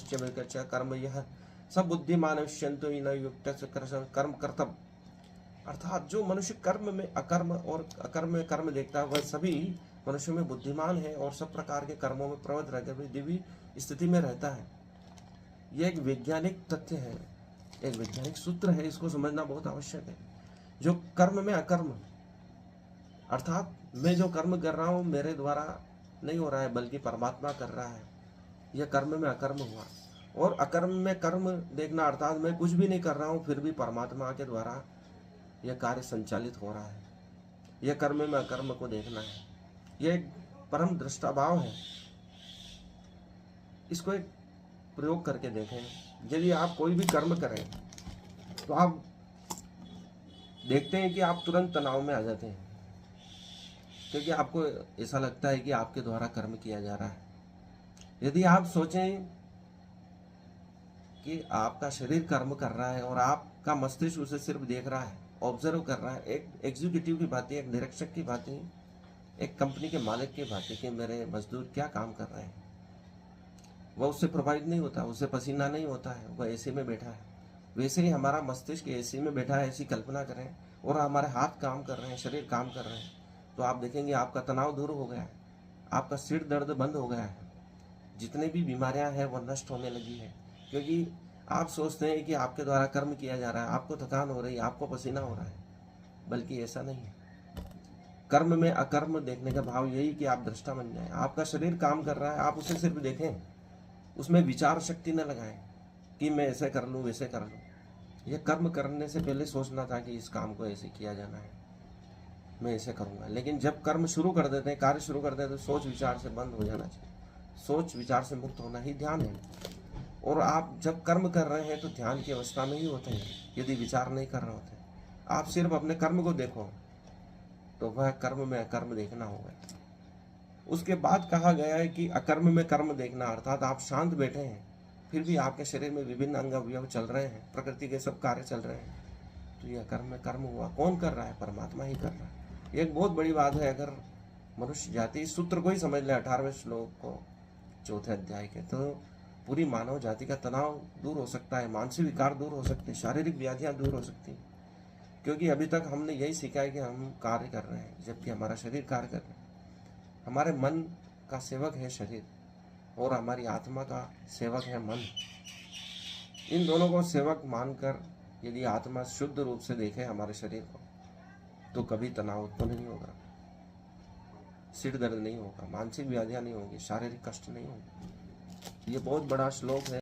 च कर्म यह सब बुद्धिमान विश्यंतो न युक्त कर्म कर्तव्य। अर्थात जो मनुष्य कर्म में अकर्म और अकर्म में कर्म देखता है वह सभी मनुष्यों में बुद्धिमान है और सब प्रकार के कर्मों में प्रवृत्त रहकर दिव्य स्थिति में रहता है। यह एक वैज्ञानिक तथ्य है, एक वैज्ञानिक सूत्र है, इसको समझना बहुत आवश्यक है। जो कर्म में अकर्म, अर्थात मैं जो कर्म कर रहा हूँ मेरे द्वारा नहीं हो रहा है बल्कि परमात्मा कर रहा है, यह कर्म में अकर्म हुआ। और अकर्म में कर्म देखना अर्थात मैं कुछ भी नहीं कर रहा हूँ फिर भी परमात्मा के द्वारा यह कार्य संचालित हो रहा है, यह कर्म में अकर्म को देखना है। यह एक परम दृष्टाभाव है। इसको एक प्रयोग करके देखें। यदि आप कोई भी कर्म करें तो आप देखते हैं कि आप तुरंत तनाव में आ जाते हैं, क्योंकि आपको ऐसा लगता है कि आपके द्वारा कर्म किया जा रहा है। यदि आप सोचें कि आपका शरीर कर्म कर रहा है और आपका मस्तिष्क उसे सिर्फ देख रहा है, ऑब्जर्व कर रहा है, एक एग्जीक्यूटिव की भांति, एक निरीक्षक की भांति, एक कंपनी के मालिक की भांति कि मेरे मजदूर क्या काम कर रहे हैं, वह उससे प्रभावित नहीं होता, उससे पसीना नहीं होता है, वह एसी में बैठा है। वैसे ही हमारा मस्तिष्क एसी में बैठा है, ऐसी कल्पना करें और हमारे हाथ काम कर रहे हैं, शरीर काम कर रहे हैं, तो आप देखेंगे आपका तनाव दूर हो गया है, आपका सिर दर्द बंद हो गया है, जितनी भी बीमारियां हैं वह नष्ट होने लगी है। क्योंकि आप सोचते हैं कि आपके द्वारा कर्म किया जा रहा है, आपको थकान हो रही है, आपको पसीना हो रहा है, बल्कि ऐसा नहीं है। कर्म में अकर्म देखने का भाव यही कि आप दृष्टा बन जाएं। आपका शरीर काम कर रहा है, आप उसे सिर्फ देखें, उसमें विचार शक्ति न लगाएं कि मैं ऐसे कर लूँ वैसे कर लूँ। यह कर्म करने से पहले सोचना था कि इस काम को ऐसे किया जाना है, मैं ऐसे करूँगा। लेकिन जब कर्म शुरू कर देते हैं, कार्य शुरू कर देते हैं, तो सोच विचार से बंद हो जाना चाहिए। सोच विचार से मुक्त होना ही ध्यान है। और आप जब कर्म कर रहे हैं तो ध्यान की अवस्था में ही होते हैं, यदि विचार नहीं कर रहे होते। आप सिर्फ अपने कर्म को देखो तो वह कर्म में अकर्म देखना होगा। उसके बाद कहा गया है कि अकर्म में कर्म देखना, अर्थात आप शांत बैठे हैं फिर भी आपके शरीर में विभिन्न अंग अवयव चल रहे हैं, प्रकृति के सब कार्य चल रहे हैं, तो यह कर्म में कर्म हुआ। कौन कर रहा है? परमात्मा ही कर रहा है। एक बहुत बड़ी बात है। अगर मनुष्य जाति इस सूत्र को ही समझ ले, 18वें श्लोक को, चौथे अध्याय के, तो पूरी मानव जाति का तनाव दूर हो सकता है, मानसिक विकार दूर हो सकते हैं, शारीरिक व्याधियां दूर हो सकती हैं। क्योंकि अभी तक हमने यही सीखा है कि हम कार्य कर रहे हैं, जबकि हमारा शरीर कार्य कर रहा है। हमारे मन का सेवक है शरीर और हमारी आत्मा का सेवक है मन। इन दोनों को सेवक मानकर यदि आत्मा शुद्ध रूप से देखे हमारे शरीर को, तो कभी तनाव उत्पन्न नहीं होगा, सिर दर्द नहीं होगा, मानसिक व्याधियां नहीं होगी, शारीरिक कष्ट नहीं होगा। ये बहुत बड़ा श्लोक है।